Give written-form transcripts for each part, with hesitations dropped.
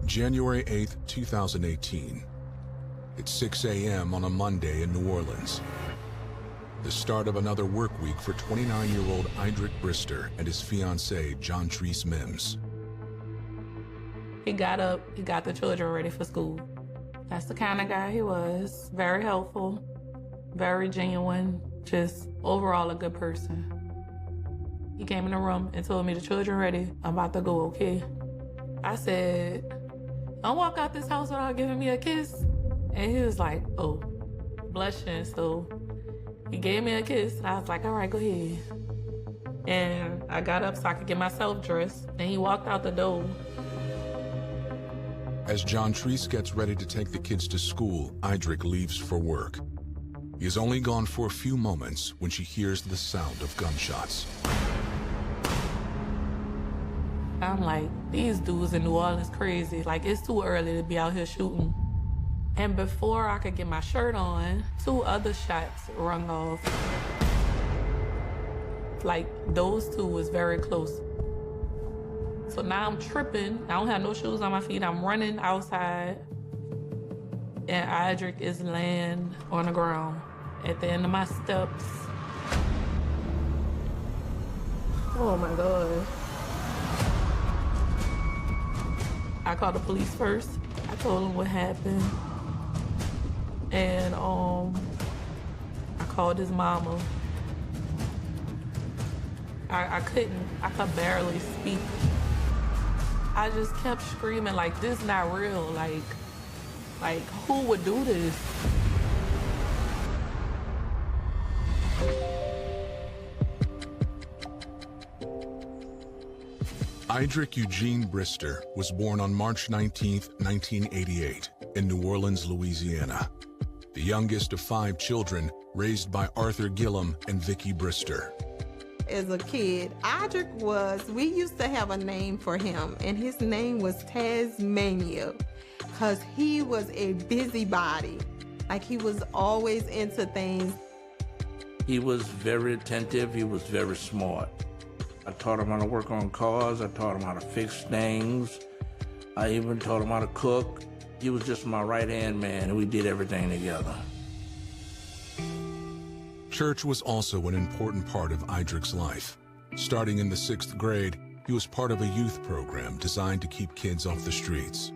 January 8th, 2018. It's 6 a.m. on a Monday in New Orleans. The start of another work week for 29-year-old Idric Brister and his fiancée, Jontrese Mims. He got up, he got the children ready for school. That's the kind of guy he was. Very helpful, very genuine, just overall a good person. He came in the room and told me the children ready, I'm about to go, okay? I said, don't walk out this house without giving me a kiss. And he was like, oh, blushing, so he gave me a kiss, and I was like, all right, go ahead. And I got up so I could get myself dressed, and he walked out the door. As Jontrese gets ready to take the kids to school, Idric leaves for work. He is only gone for a few moments when she hears the sound of gunshots. I'm like, these dudes in New Orleans crazy. Like, it's too early to be out here shooting. And before I could get my shirt on, 2 other shots rung off. Like, those 2 was very close. So now I'm tripping. I don't have no shoes on my feet. I'm running outside. And Idric is laying on the ground at the end of my steps. Oh my God. I called the police first. I told them what happened. And I called his mama. I could barely speak. I just kept screaming like, this not real. Like who would do this? Idric Eugene Brister was born on March 19, 1988, in New Orleans, Louisiana. The youngest of 5 children, raised by Arthur Gillum and Vicki Brister. As a kid, we used to have a name for him, and his name was Tasmania, because he was a busybody. Like, he was always into things. He was very attentive, he was very smart. I taught him how to work on cars, I taught him how to fix things. I even taught him how to cook. He was just my right-hand man, and we did everything together. Church was also an important part of Idric's life. Starting in the 6th grade, he was part of a youth program designed to keep kids off the streets.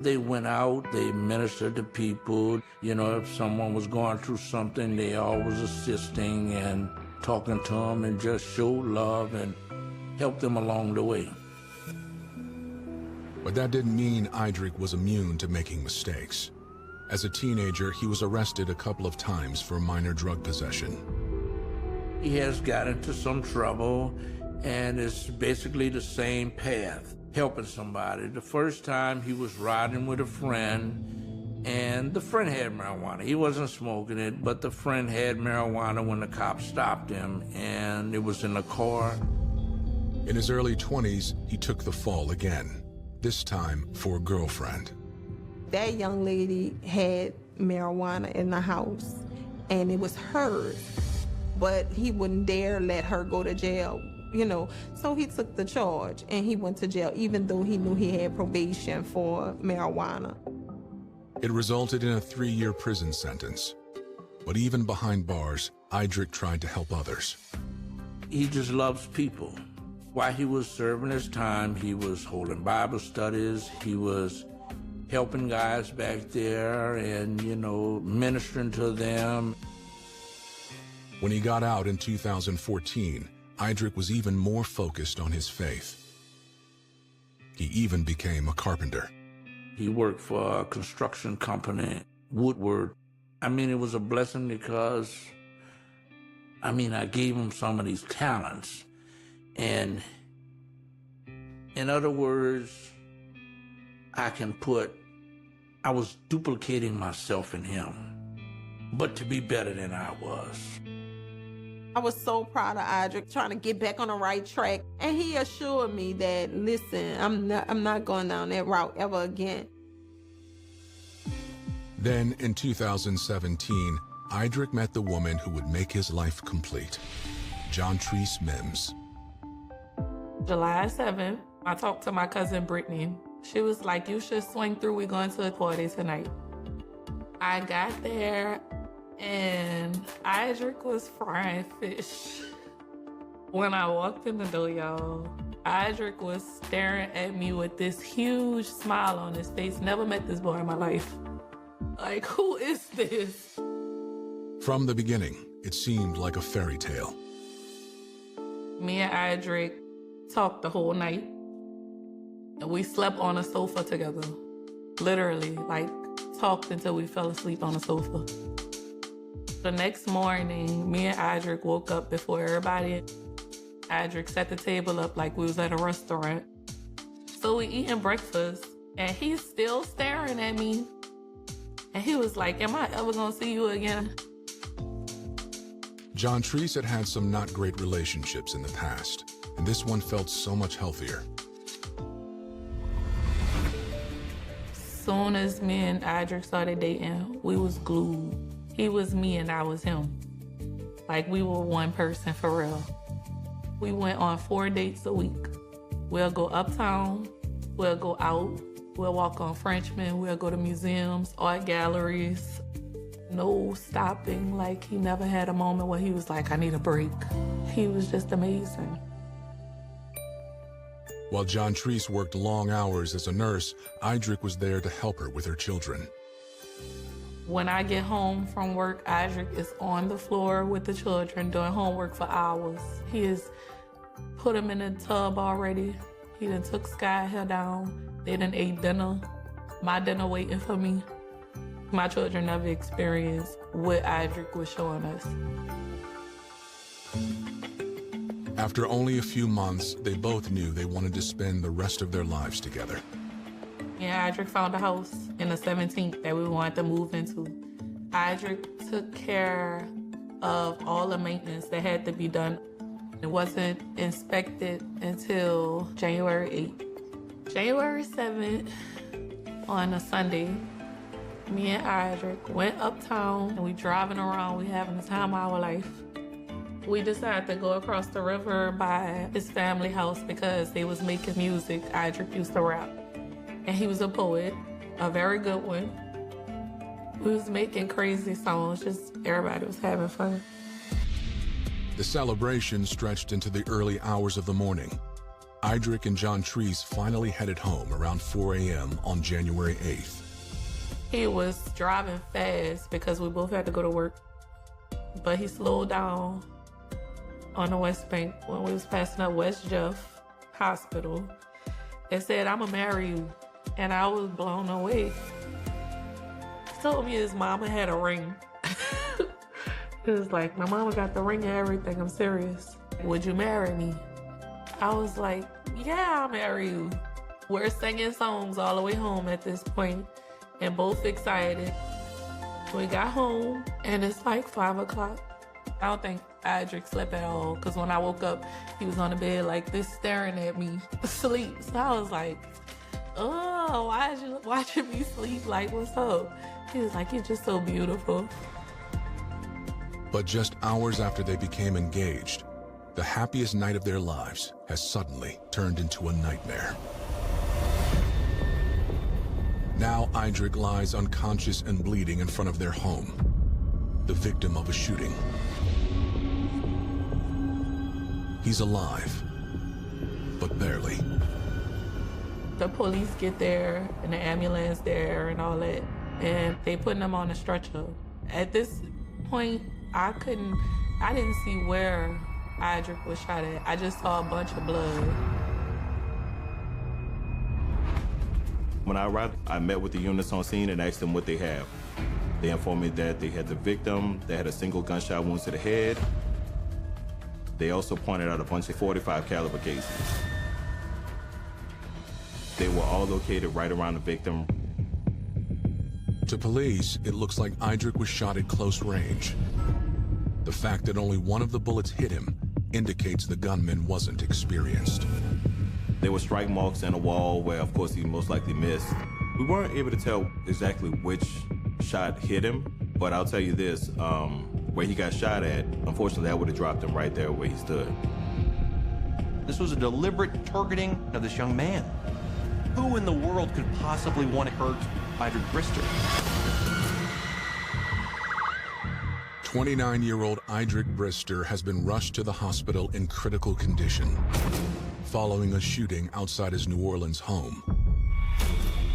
They went out, they ministered to people. You know, if someone was going through something, they always assisting and talking to them and just showed love and helped them along the way. But that didn't mean Idric was immune to making mistakes. As a teenager, he was arrested a couple of times for minor drug possession. He has got into some trouble, and it's basically the same path, helping somebody. The first time he was riding with a friend, and the friend had marijuana. He wasn't smoking it, but the friend had marijuana when the cops stopped him, and it was in the car. In his early 20s, he took the fall again, this time for a girlfriend. That young lady had marijuana in the house, and it was hers, but he wouldn't dare let her go to jail, you know. So he took the charge, and he went to jail, even though he knew he had probation for marijuana. It resulted in a 3-year prison sentence. But even behind bars, Idric tried to help others. He just loves people. While he was serving his time, he was holding Bible studies, he was helping guys back there and, you know, ministering to them. When he got out in 2014, Idric was even more focused on his faith. He even became a carpenter. He worked for a construction company, Woodward. I mean, it was a blessing because, I gave him some of these talents. And in other words, I was duplicating myself in him, but to be better than I was. I was so proud of Idric, trying to get back on the right track. And he assured me that, listen, I'm not going down that route ever again. Then, in 2017, Idric met the woman who would make his life complete, Jontrese Mims. July 7th, I talked to my cousin Brittany. She was like, you should swing through. We're going to a party tonight. I got there and Idric was frying fish. When I walked in the door, y'all, Idric was staring at me with this huge smile on his face. Never met this boy in my life. Like, who is this? From the beginning, it seemed like a fairy tale. Me and Idric talked the whole night. And we slept on a sofa together. Literally, like, talked until we fell asleep on the sofa. The next morning, me and Idric woke up before everybody. Idric set the table up like we was at a restaurant. So we eating breakfast, and he's still staring at me. And he was like, am I ever gonna see you again? John Treese had had some not great relationships in the past, and this one felt so much healthier. Soon as me and Idric started dating, we was glued. He was me and I was him. Like, we were one person for real. We went on 4 dates a week. We'll go uptown, we'll go out, we'll walk on Frenchmen, we'll go to museums, art galleries. No stopping. Like, he never had a moment where he was like, I need a break. He was just amazing. While John Treese worked long hours as a nurse, Idric was there to help her with her children. When I get home from work, Idric is on the floor with the children doing homework for hours. He has put them in the tub already. He done took Sky hair down. They done ate dinner. My dinner waiting for me. My children never experienced what Idric was showing us. After only a few months, they both knew they wanted to spend the rest of their lives together. Yeah, Idric found a house in the 17th that we wanted to move into. Idric took care of all the maintenance that had to be done. It wasn't inspected until January 8th. January 7th, on a Sunday, me and Idric went uptown and we driving around, we having the time of our life. We decided to go across the river by his family house because they was making music. Idric used to rap. And he was a poet, a very good one. We was making crazy songs, just everybody was having fun. The celebration stretched into the early hours of the morning. Idric and John Treese finally headed home around 4 a.m. on January 8th. He was driving fast because we both had to go to work. But he slowed down on the West Bank when we was passing up West Jeff Hospital and said, I'ma marry you. And I was blown away. He told me his mama had a ring. He was like, my mama got the ring and everything, I'm serious. Would you marry me? I was like, yeah, I'll marry you. We're singing songs all the way home at this point and both excited. We got home and it's like 5 o'clock. I don't think Idric slept at all because when I woke up, he was on the bed like this staring at me asleep. So I was like, oh, why is you watching me sleep? Like, what's up? He was like, you're just so beautiful. But just hours after they became engaged, the happiest night of their lives has suddenly turned into a nightmare. Now Idric lies unconscious and bleeding in front of their home, the victim of a shooting. He's alive, but barely. The police get there and the ambulance there and all that, and they putting him on a stretcher. At this point, I didn't see where Idric was shot at. I just saw a bunch of blood. When I arrived, I met with the units on scene and asked them what they have. They informed me that they had the victim, they had a single gunshot wound to the head. They also pointed out a bunch of .45 caliber cases. They were all located right around the victim. To police, it looks like Idric was shot at close range. The fact that only one of the bullets hit him indicates the gunman wasn't experienced. There were strike marks in a wall where, of course, he most likely missed. We weren't able to tell exactly which shot hit him, but I'll tell you this, where he got shot at, unfortunately, that would have dropped him right there where he stood. This was a deliberate targeting of this young man. Who in the world could possibly want to hurt Idric Brister? 29-year-old Idric Brister has been rushed to the hospital in critical condition following a shooting outside his New Orleans home.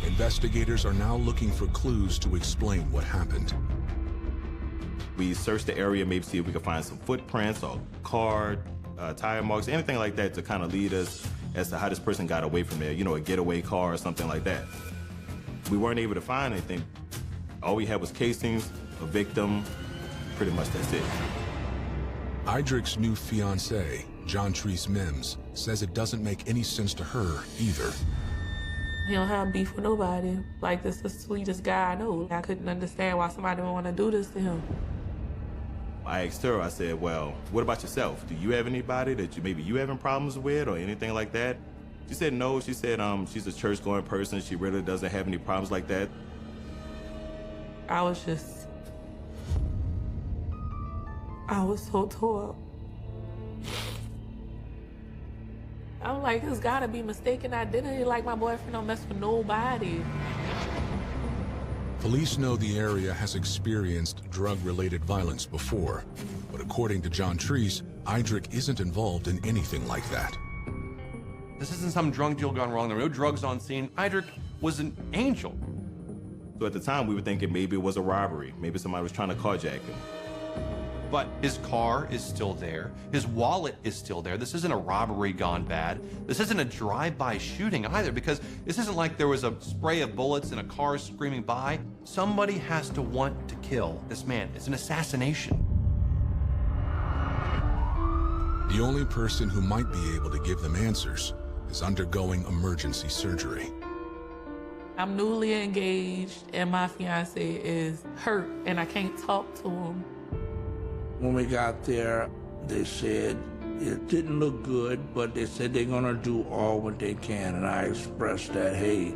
Investigators are now looking for clues to explain what happened. We searched the area, maybe see if we could find some footprints or car, tire marks, anything like that to kind of lead us as to how this person got away from there, you know, a getaway car or something like that. We weren't able to find anything. All we had was casings, a victim, pretty much that's it. Idric's new fiancée, Jontrese Mims, says it doesn't make any sense to her either. He don't have beef with nobody. Like, this is the sweetest guy I know. I couldn't understand why somebody would want to do this to him. I asked her, I said, well, what about yourself? Do you have anybody that maybe you having problems with or anything like that? She said no. She said she's a church-going person. She really doesn't have any problems like that. I was so tore up. I'm like, it's gotta be mistaken identity. Like, my boyfriend don't mess with nobody. Police know the area has experienced drug-related violence before, but according to Jontrese, Idric isn't involved in anything like that. This isn't some drug deal gone wrong. There were no drugs on scene. Idric was an angel. So at the time, we were thinking maybe it was a robbery. Maybe somebody was trying to carjack him. But his car is still there. His wallet is still there. This isn't a robbery gone bad. This isn't a drive-by shooting either, because this isn't like there was a spray of bullets and a car screaming by. Somebody has to want to kill this man. It's an assassination. The only person who might be able to give them answers is undergoing emergency surgery. I'm newly engaged, and my fiancé is hurt, and I can't talk to him. When we got there, they said it didn't look good, but they said they're gonna do all what they can. And I expressed that, hey,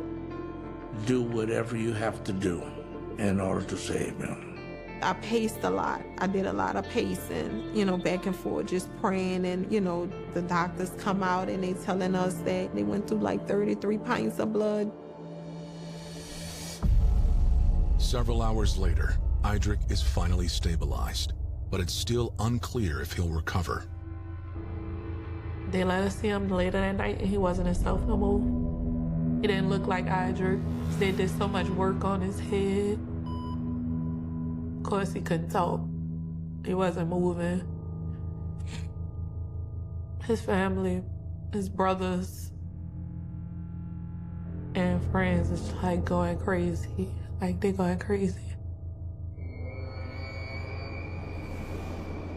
do whatever you have to do in order to save him. I paced a lot. I did a lot of pacing, you know, back and forth, just praying. And, you know, the doctors come out and they telling us that they went through like 33 pints of blood. Several hours later, Idric is finally stabilized, but it's still unclear if he'll recover. They let us see him later that night, and he wasn't himself no more. He didn't look like Idric. They did so much work on his head. Of course, he couldn't talk. He wasn't moving. His family, his brothers, and friends is like going crazy. Like, they're going crazy.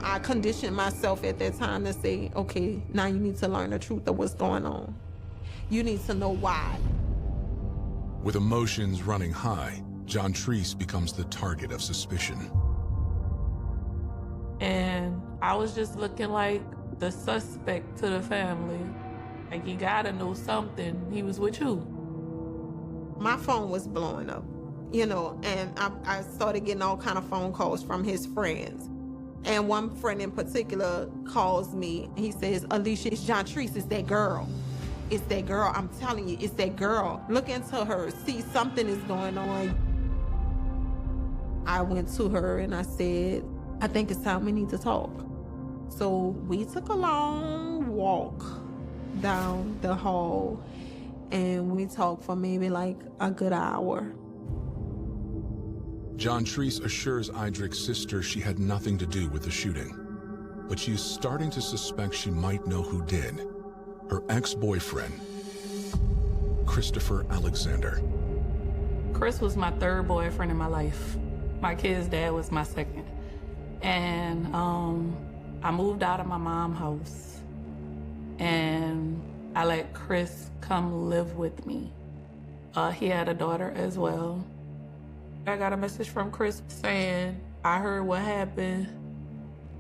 I conditioned myself at that time to say, okay, now you need to learn the truth of what's going on. You need to know why. With emotions running high, Jontrese becomes the target of suspicion. And I was just looking like the suspect to the family. Like, you gotta know something. He was with you. My phone was blowing up, you know, and I started getting all kind of phone calls from his friends. And one friend in particular calls me. He says, Alicia, it's Jontrese, it's that girl. It's that girl, I'm telling you, it's that girl. Look into her, see something is going on. I went to her and I said, I think it's time we need to talk. So we took a long walk down the hall and we talked for maybe like a good hour. Jontrese assures Idric's sister she had nothing to do with the shooting, but she is starting to suspect she might know who did. Her ex-boyfriend, Christopher Alexander. Chris was my third boyfriend in my life. My kid's dad was my second. And I moved out of my mom's house and I let Chris come live with me. He had a daughter as well. I got a message from Chris saying, I heard what happened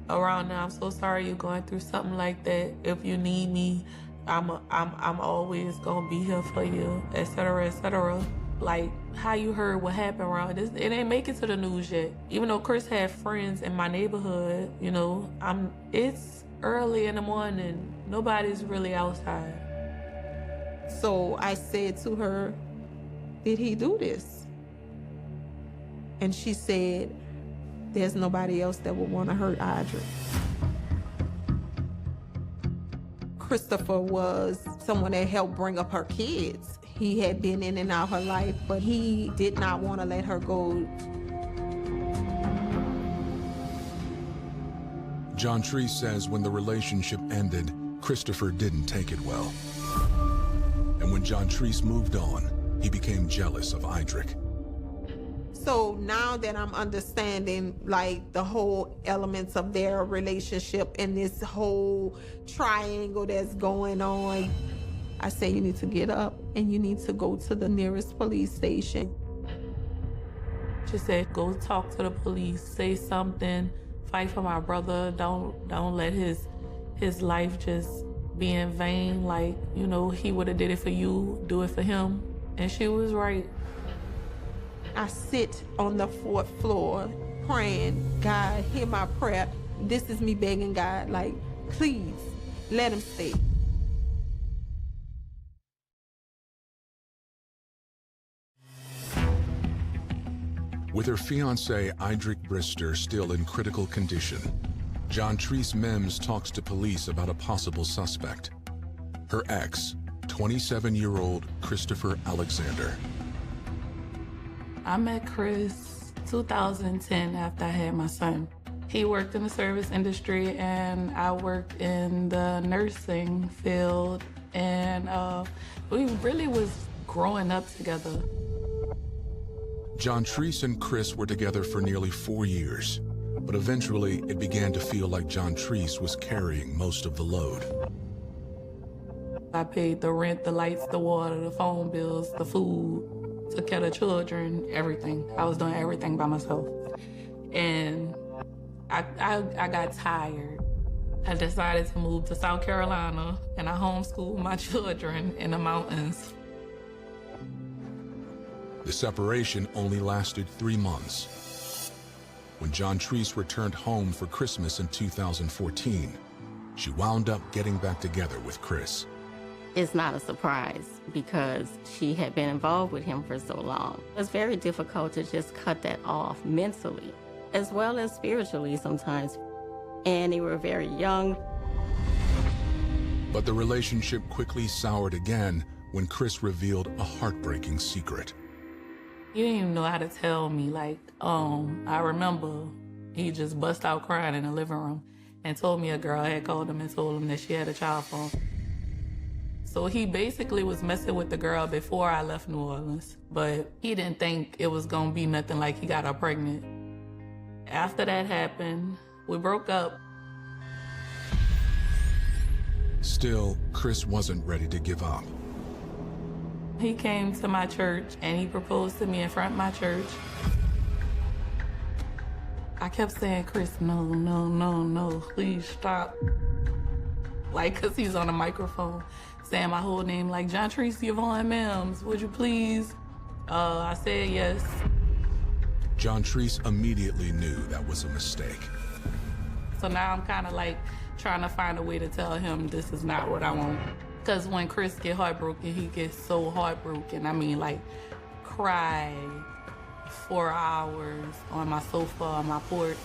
around now. I'm so sorry you're going through something like that. If you need me, I'm always gonna be here for you, etc., etc. Like, how you heard what happened around this, it ain't make it to the news yet. Even though Chris had friends in my neighborhood, you know, it's early in the morning. Nobody's really outside. So I said to her, did he do this? And she said, there's nobody else that would want to hurt Audrey. Christopher was someone that helped bring up her kids. He had been in and out her life, but he did not want to let her go. John Treese says when the relationship ended, Christopher didn't take it well. And when John Treese moved on, he became jealous of Idric. So now that I'm understanding like the whole elements of their relationship and this whole triangle that's going on, I say you need to get up and you need to go to the nearest police station. She said, go talk to the police, say something, fight for my brother. Don't let his life just be in vain. Like, you know, he would have did it for you, do it for him. And she was right. I sit on the 4th floor praying, God, hear my prayer. This is me begging God, like, please, let him stay. With her fiancé, Idric Brister, still in critical condition, John Treese Mims talks to police about a possible suspect. Her ex, 27-year-old Christopher Alexander. I met Chris 2010 after I had my son. He worked in the service industry and I worked in the nursing field, and we really was growing up together. John Treese and Chris were together for nearly 4 years, but eventually it began to feel like John Treese was carrying most of the load. I paid the rent, the lights, the water, the phone bills, the food, took care of the children, everything. I was doing everything by myself. And I got tired. I decided to move to South Carolina and I homeschooled my children in the mountains. The separation only lasted 3 months. When John Treese returned home for Christmas in 2014, she wound up getting back together with Chris. It's not a surprise because she had been involved with him for so long. It's very difficult to just cut that off mentally, as well as spiritually sometimes. And they were very young. But the relationship quickly soured again when Chris revealed a heartbreaking secret. He didn't even know how to tell me. Like, I remember he just bust out crying in the living room and told me a girl had called him and told him that she had a child for him. So he basically was messing with the girl before I left New Orleans, but he didn't think it was gonna be nothing like he got her pregnant. After that happened, we broke up. Still, Chris wasn't ready to give up. He came to my church and he proposed to me in front of my church. I kept saying, Chris, no, no, no, no, please stop. Like, cause he's on a microphone saying my whole name, like, John Treese Yvonne Mims, would you please? I said yes. John Treese immediately knew that was a mistake. So now I'm kind of like trying to find a way to tell him this is not what I want. Because when Chris get heartbroken, he gets so heartbroken. I mean, like, cry 4 hours on my sofa, on my porch.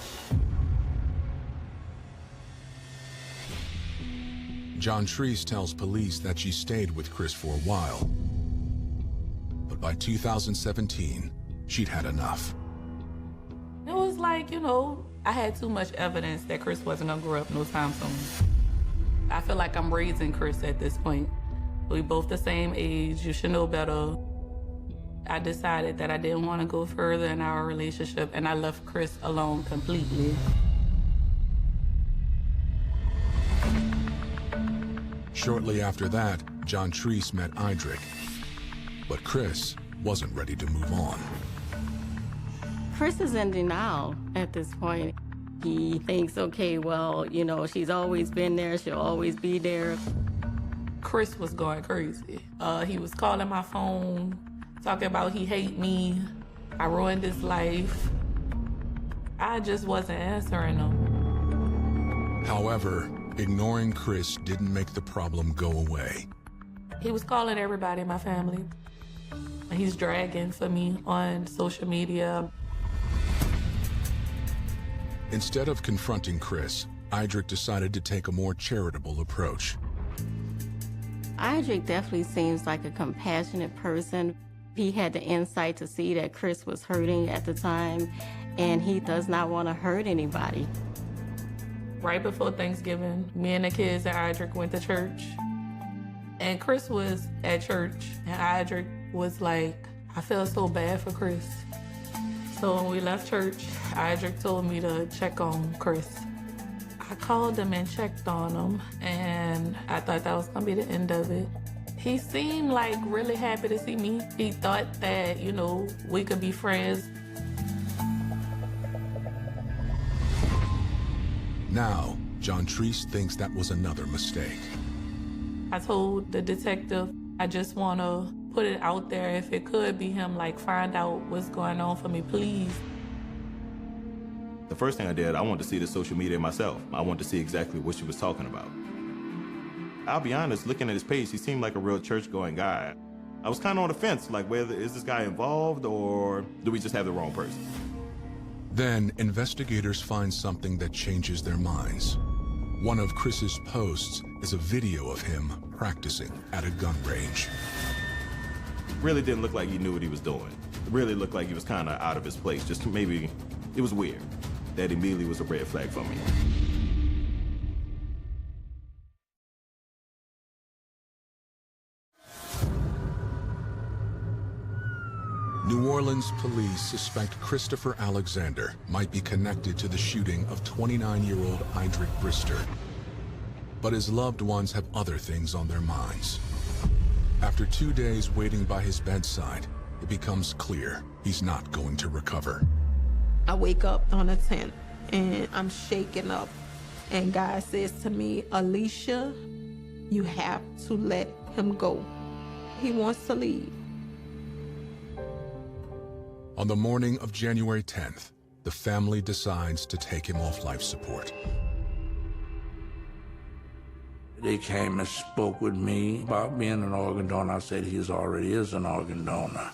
John Treese tells police that she stayed with Chris for a while. But by 2017, she'd had enough. It was like, you know, I had too much evidence that Chris wasn't gonna grow up no time soon. I feel like I'm raising Chris at this point. We both the same age, you should know better. I decided that I didn't want to go further in our relationship and I left Chris alone completely. Shortly after that, John Treese met Idric. But Chris wasn't ready to move on. Chris is in denial at this point. He thinks, okay, well, you know, she's always been there, she'll always be there. Chris was going crazy. He was calling my phone, talking about he hate me, I ruined his life. I just wasn't answering him. However, ignoring Chris didn't make the problem go away. He was calling everybody in my family. He's dragging for me on social media. Instead of confronting Chris, Idric decided to take a more charitable approach. Idric definitely seems like a compassionate person. He had the insight to see that Chris was hurting at the time, and he does not want to hurt anybody. Right before Thanksgiving, me and the kids and Idric went to church. And Chris was at church, and Idric was like, I feel so bad for Chris. So when we left church, Idric told me to check on Chris. I called him and checked on him, and I thought that was gonna be the end of it. He seemed like really happy to see me. He thought that, you know, we could be friends. Now, John Treese thinks that was another mistake. I told the detective, I just want to put it out there. If it could be him, like, find out what's going on for me, please. The first thing I did, I wanted to see the social media myself. I wanted to see exactly what she was talking about. I'll be honest, looking at his page, he seemed like a real church-going guy. I was kind of on the fence, like, whether is this guy involved or do we just have the wrong person? Then, investigators find something that changes their minds. One of Chris's posts is a video of him practicing at a gun range. Really didn't look like he knew what he was doing. It really looked like he was kind of out of his place. Just maybe, it was weird. That immediately was a red flag for me. New Orleans police suspect Christopher Alexander might be connected to the shooting of 29-year-old Idric Brister. But his loved ones have other things on their minds. After 2 days waiting by his bedside, it becomes clear he's not going to recover. I wake up on the 10th and I'm shaken up. And God says to me, Alicia, you have to let him go. He wants to leave. On the morning of January 10th, the family decides to take him off life support. They came and spoke with me about being an organ donor. I said he already is an organ donor.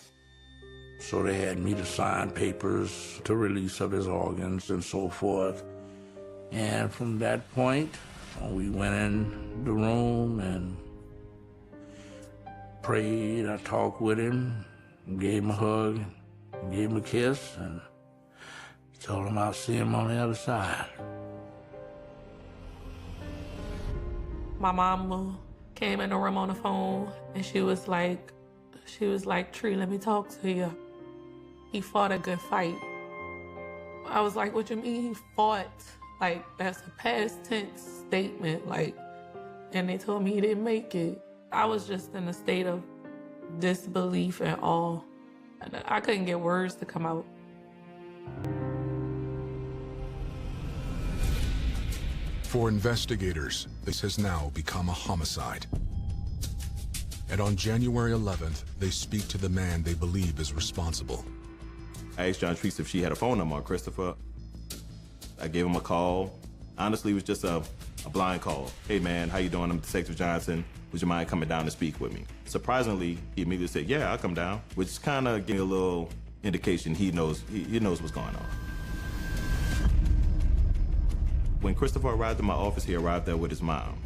So they had me to sign papers to release of his organs and so forth. And from that point, we went in the room and prayed. I talked with him, gave him a hug, gave him a kiss, and told him I'll see him on the other side. My mama came in the room on the phone, and she was like, Tree, let me talk to you. He fought a good fight. I was like, what you mean he fought? Like, that's a past tense statement, like, and they told me he didn't make it. I was just in a state of disbelief and awe. I couldn't get words to come out. For investigators, this has now become a homicide. And on January 11th, they speak to the man they believe is responsible. I asked John Treese if she had a phone number on Christopher. I gave him a call. Honestly, it was just a blind call. Hey man, how you doing? I'm Detective Johnson. Would you mind coming down to speak with me? Surprisingly, he immediately said, yeah, I'll come down, which kind of gave me a little indication he knows what's going on. When Christopher arrived in my office, he arrived there with his mom.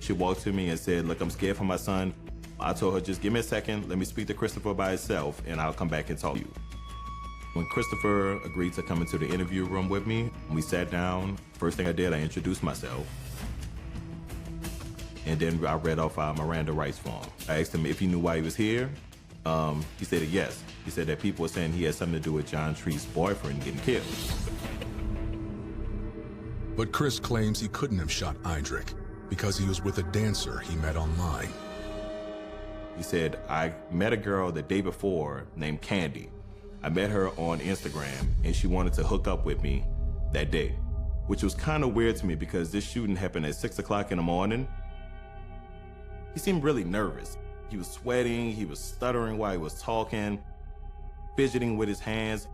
She walked to me and said, look, I'm scared for my son. I told her, just give me a second, let me speak to Christopher by himself, and I'll come back and talk to you. When Christopher agreed to come into the interview room with me, we sat down. First thing I did, I introduced myself. And then I read off our Miranda rights form. I asked him if he knew why he was here. He said yes. He said that people were saying he had something to do with John Treese's boyfriend getting killed. But Chris claims he couldn't have shot Idric because he was with a dancer he met online. He said, I met a girl the day before named Candy. I met her on Instagram, and she wanted to hook up with me that day, which was kind of weird to me because this shooting happened at 6 o'clock in the morning. He seemed really nervous. He was sweating, he was stuttering while he was talking, fidgeting with his hands.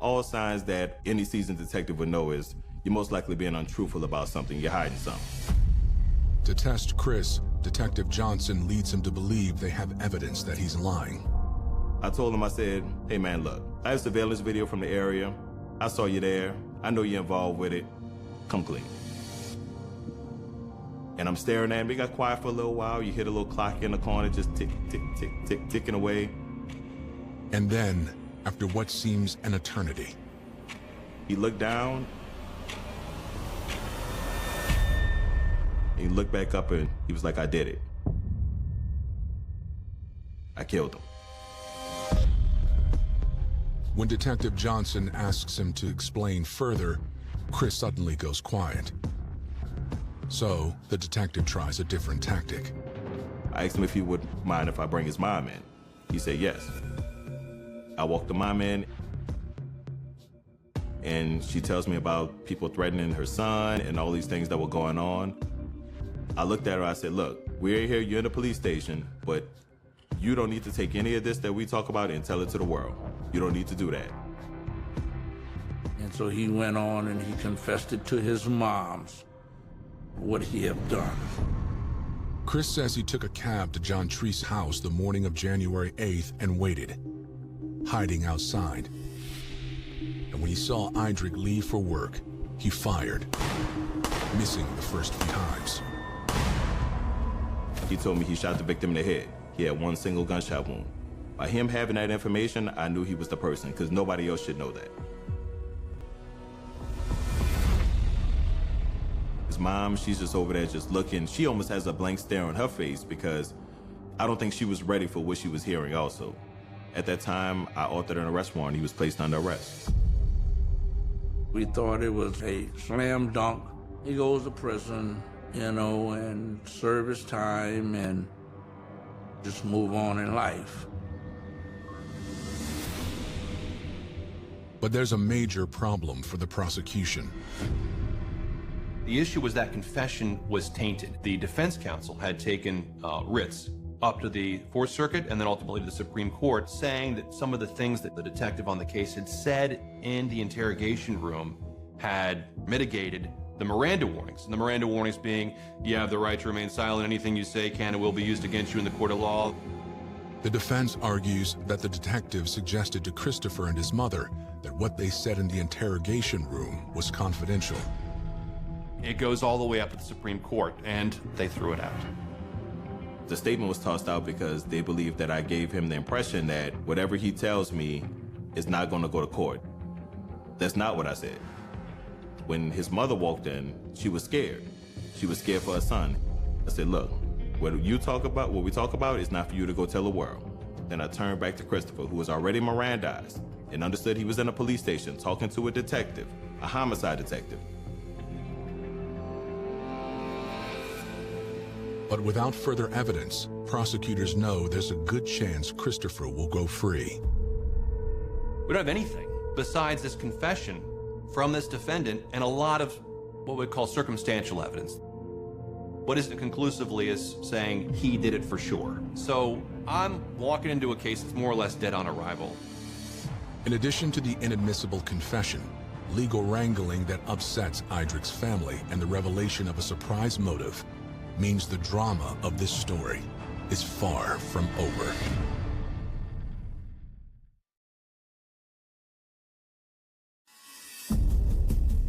All signs that any seasoned detective would know is you're most likely being untruthful about something, you're hiding something. To test Chris, Detective Johnson leads him to believe they have evidence that he's lying. I told him, I said, hey man, look, I have surveillance video from the area. I saw you there. I know you're involved with it. Come clean. And I'm staring at him. He got quiet for a little while. You hear the little clock in the corner just tick, tick, tick, tick, ticking away. And then, after what seems an eternity, He looked down. He looked back up and he was like, I did it. I killed him. when Detective Johnson asks him to explain further, Chris suddenly goes quiet. So the detective tries a different tactic. I asked him if he would mind if I bring his mom in. He said yes. I walked the mom in, and she tells me about people threatening her son and all these things that were going on. I looked at her, I said, look, we're here, you're in the police station, but you don't need to take any of this that we talk about and tell it to the world. You don't need to do that. And so he went on and he confessed it to his moms, what he had done. Chris says he took a cab to John Tree's house the morning of January 8th and waited, hiding outside. And when he saw Eindrick leave for work, he fired, missing the first few times. He told me he shot the victim in the head. He had one single gunshot wound. By him having that information, I knew he was the person, because nobody else should know that. His mom, she's just over there just looking. She almost has a blank stare on her face because I don't think she was ready for what she was hearing also. At that time, I authored an arrest warrant. He was placed under arrest. We thought it was a slam dunk. He goes to prison, you know, and serve his time and just move on in life. But there's a major problem for the prosecution. The issue was that confession was tainted. The defense counsel had taken writs up to the Fourth Circuit and then ultimately to the Supreme Court, saying that some of the things that the detective on the case had said in the interrogation room had mitigated the Miranda warnings. And the Miranda warnings being, you have the right to remain silent. Anything you say can and will be used against you in the court of law. The defense argues that the detective suggested to Christopher and his mother that what they said in the interrogation room was confidential. It goes all the way up to the Supreme Court, and they threw it out. The statement was tossed out because they believed that I gave him the impression that whatever he tells me is not going to go to court. That's not what I said. When his mother walked in, she was scared. She was scared for her son. I said, look, what we talk about is not for you to go tell the world. Then I turned back to Christopher, who was already Mirandized and understood he was in a police station talking to a detective, a homicide detective. But without further evidence, prosecutors know there's a good chance Christopher will go free. We don't have anything besides this confession from this defendant and a lot of what we call circumstantial evidence. What isn't conclusively is saying he did it for sure. So I'm walking into a case that's more or less dead on arrival. In addition to the inadmissible confession, legal wrangling that upsets Eindrick's family and the revelation of a surprise motive means the drama of this story is far from over.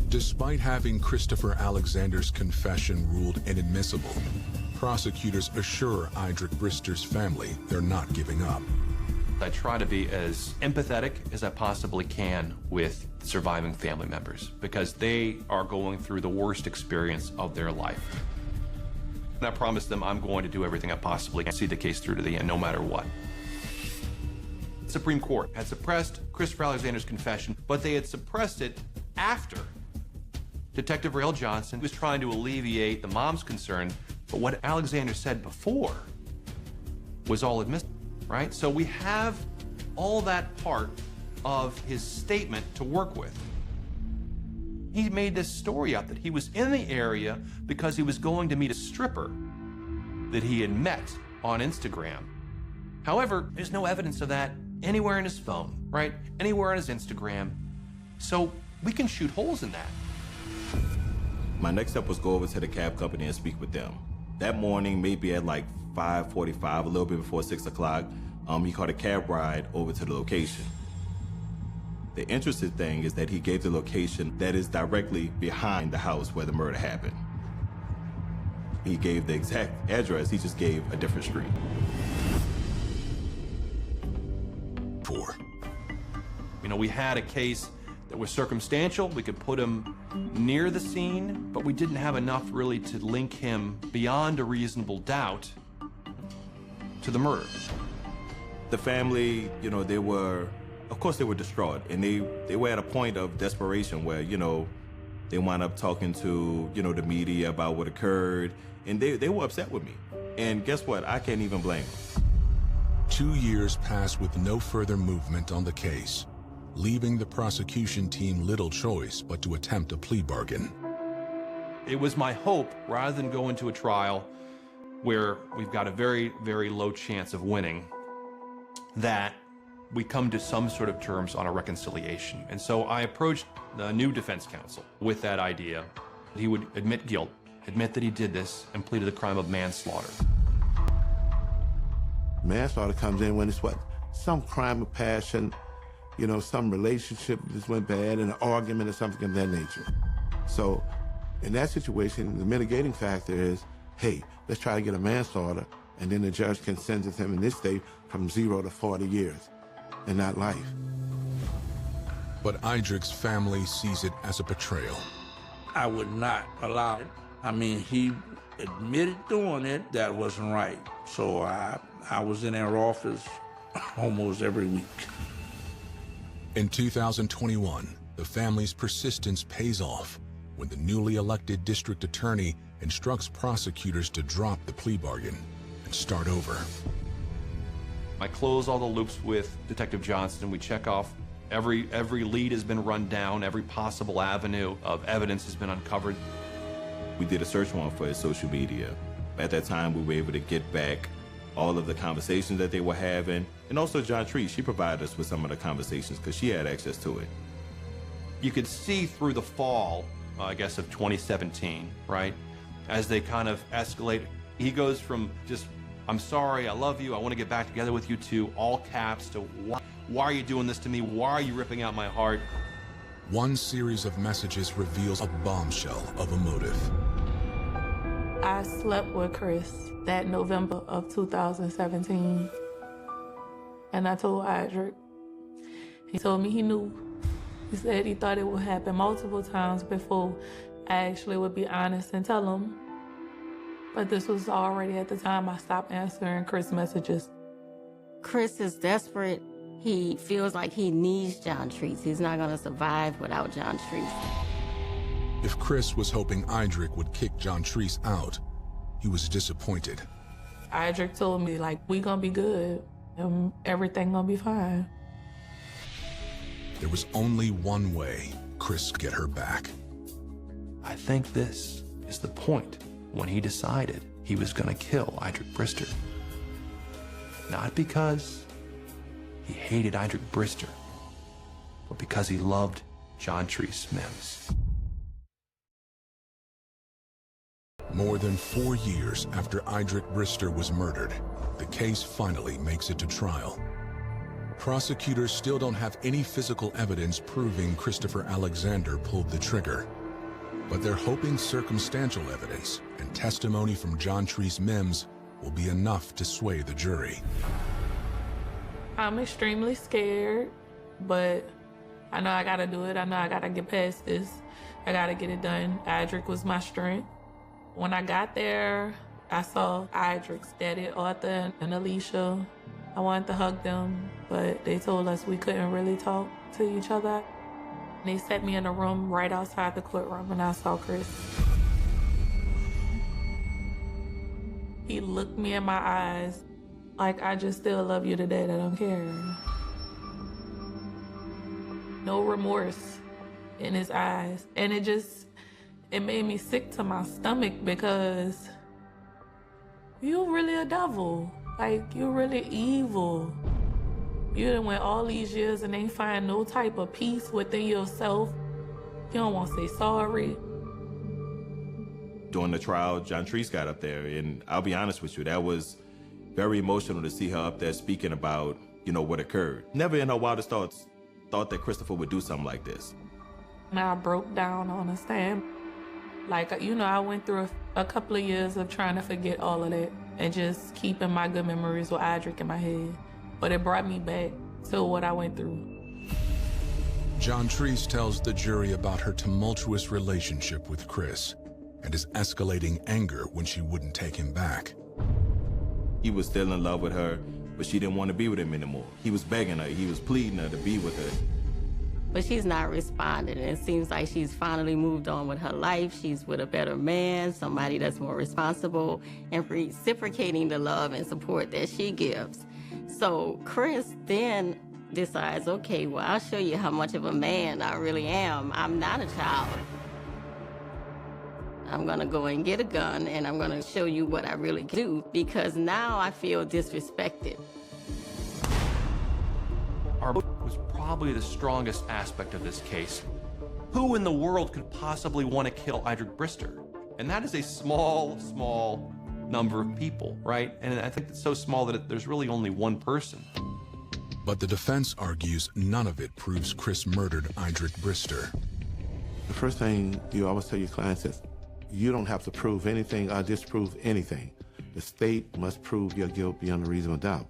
Despite having Christopher Alexander's confession ruled inadmissible, prosecutors assure Eindrick Brister's family they're not giving up. I try to be as empathetic as I possibly can with surviving family members because they are going through the worst experience of their life. And I promise them I'm going to do everything I possibly can to see the case through to the end, no matter what. The Supreme Court had suppressed Christopher Alexander's confession, but they had suppressed it after Detective Rael Johnson was trying to alleviate the mom's concern, but what Alexander said before was all admissible, right? So we have all that part of his statement to work with. He made this story up that he was in the area because he was going to meet a stripper that he had met on Instagram. However, there's no evidence of that anywhere in his phone, right? Anywhere on his Instagram. So we can shoot holes in that. My next step was go over to the cab company and speak with them. That morning, maybe at like 5:45, a little bit before 6 o'clock, he caught a cab ride over to the location. The interesting thing is that he gave the location that is directly behind the house where the murder happened. He gave the exact address, he just gave a different street. 4. You know, we had a case that was circumstantial. We could put him near the scene, but we didn't have enough really to link him beyond a reasonable doubt to the murder. The family, you know, of course they were distraught, and they were at a point of desperation where, you know, they wound up talking to, you know, the media about what occurred, and they were upset with me. And guess what? I can't even blame them. 2 years passed with no further movement on the case, leaving the prosecution team little choice but to attempt a plea bargain. It was my hope, rather than go into a trial where we've got a very, very low chance of winning, that we come to some sort of terms on a reconciliation. And so I approached the new defense counsel with that idea. He would admit guilt, admit that he did this, and plead to the crime of manslaughter. Manslaughter comes in when it's what? Some crime of passion, you know, some relationship just went bad, an argument or something of that nature. So in that situation, the mitigating factor is, hey, let's try to get a manslaughter, and then the judge can sentence him in this state from 0 to 40 years, and not life. But Eidrich's family sees it as a betrayal. I would not allow it. I mean, he admitted doing it. That wasn't right. So I was in their office almost every week. In 2021, the family's persistence pays off when the newly elected district attorney instructs prosecutors to drop the plea bargain and start over. I close all the loops with Detective Johnson. We check off every lead has been run down, every possible avenue of evidence has been uncovered. We did a search warrant for his social media. At that time, we were able to get back all of the conversations that they were having. And also John Treese, she provided us with some of the conversations because she had access to it. You could see through the fall, I guess, of 2017, right? As they kind of escalate, he goes from just, I'm sorry, I love you, I want to get back together with you, to all caps, to why are you doing this to me? Why are you ripping out my heart? One series of messages reveals a bombshell of a motive. I slept with Chris that November of 2017. And I told Eidrich. He told me he knew. He said he thought it would happen multiple times before I actually would be honest and tell him. But this was already at the time I stopped answering Chris messages. Chris is desperate. He feels like he needs John Treese. He's not going to survive without John Treese. If Chris was hoping Eidrich would kick John Treese out, he was disappointed. Eidrich told me, like, we gonna be good, and everything gonna be fine. There was only one way Chris could get her back. I think this is the point when he decided he was going to kill Eidrich Brister. Not because he hated Eidrich Brister, but because he loved John Treese Mims. More than 4 years after Eidrich Brister was murdered, the case finally makes it to trial. Prosecutors still don't have any physical evidence proving Christopher Alexander pulled the trigger. But they're hoping circumstantial evidence and testimony from John Treese Mims will be enough to sway the jury. I'm extremely scared, but I know I gotta do it. I know I gotta get past this. I gotta get it done. Eidrich was my strength. When I got there, I saw Eidrich's daddy, Arthur, and Alicia. I wanted to hug them, but they told us we couldn't really talk to each other. They set me in a room right outside the courtroom, and I saw Chris. He looked me in my eyes like, I just still love you to death, I don't care. No remorse in his eyes. And it made me sick to my stomach because you really a devil. Like, you really evil. You done went all these years and ain't find no type of peace within yourself. You don't want to say sorry. During the trial, John Treese got up there, and I'll be honest with you, that was very emotional to see her up there speaking about, what occurred. Never in her wildest thoughts thought that Christopher would do something like this. And I broke down on the stand. I went through a couple of years of trying to forget all of that and just keeping my good memories with Audric in my head. But it brought me back to what I went through. John Treese tells the jury about her tumultuous relationship with Chris and his escalating anger when she wouldn't take him back. He was still in love with her, but she didn't want to be with him anymore. He was begging her, he was pleading her to be with her. But she's not responding, and it seems like she's finally moved on with her life. She's with a better man, somebody that's more responsible, and reciprocating the love and support that she gives. So Chris then decides, okay, well, I'll show you how much of a man I really am. I'm not a child. I'm gonna go and get a gun, and I'm gonna show you what I really do, because now I feel disrespected. Our book was probably the strongest aspect of this case. Who in the world could possibly want to kill Audric Brister? And that is a small number of people, right? And I think it's so small that there's really only one person. But the defense argues none of it proves Chris murdered Audric Brister. The first thing you always tell your clients is, you don't have to prove anything or disprove anything. The state must prove your guilt beyond a reasonable doubt.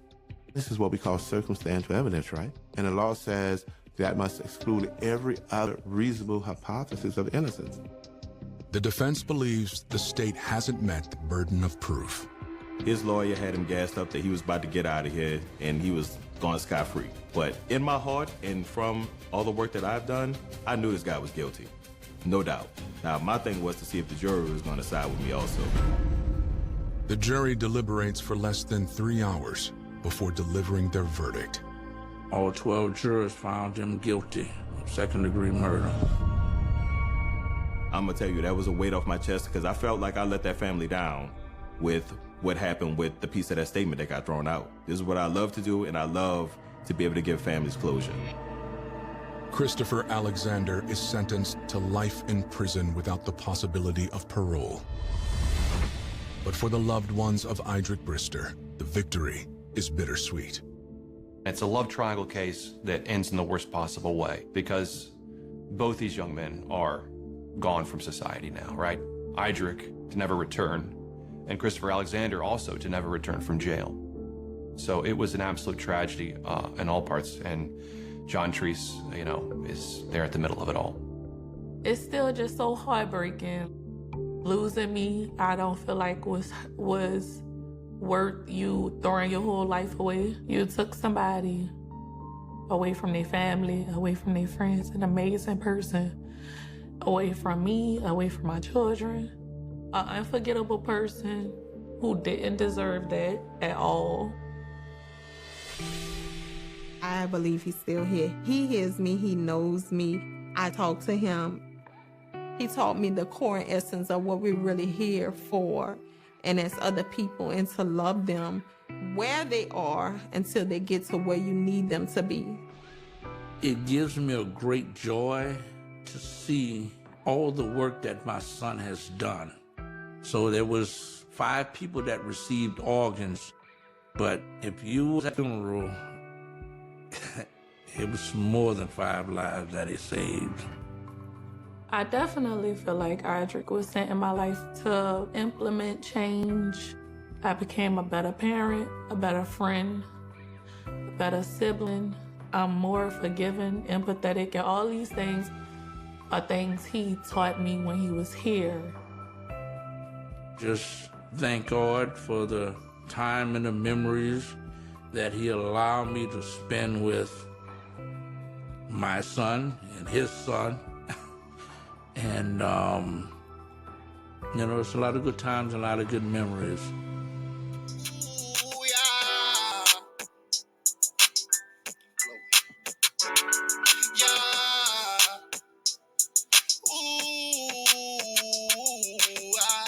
This is what we call circumstantial evidence, right? And the law says that must exclude every other reasonable hypothesis of innocence. The defense believes the state hasn't met the burden of proof. His lawyer had him gassed up that he was about to get out of here and he was going scot-free. But in my heart and from all the work that I've done, I knew this guy was guilty, no doubt. Now, my thing was to see if the jury was going to side with me also. The jury deliberates for less than 3 hours before delivering their verdict. All 12 jurors found him guilty of second-degree murder. I'm gonna tell you, that was a weight off my chest because I felt like I let that family down with what happened with the piece of that statement that got thrown out. This is what I love to do, and I love to be able to give families closure. Christopher Alexander is sentenced to life in prison without the possibility of parole. But for the loved ones of Audric Brister, the victory is bittersweet. It's a love triangle case that ends in the worst possible way because both these young men are gone from society now, right? Audric to never return, and Christopher Alexander also to never return from jail. So it was an absolute tragedy in all parts, and John Treese, is there at the middle of it all. It's still just so heartbreaking. Losing me, I don't feel like was worth you throwing your whole life away. You took somebody away from their family, away from their friends, an amazing person, away from me, away from my children, an unforgettable person who didn't deserve that at all. I believe he's still here. He hears me, he knows me. I talk to him. He taught me the core and essence of what we're really here for, and as other people, and to love them where they are until they get to where you need them to be. It gives me a great joy to see all the work that my son has done. So there was 5 people that received organs, but if you was at the funeral, it was more than 5 lives that he saved. I definitely feel like Audric was sent in my life to implement change. I became a better parent, a better friend, a better sibling. I'm more forgiving, empathetic, and all these things are things he taught me when he was here. Just thank God for the time and the memories that he allowed me to spend with my son and his son. And, it's a lot of good times, a lot of good memories.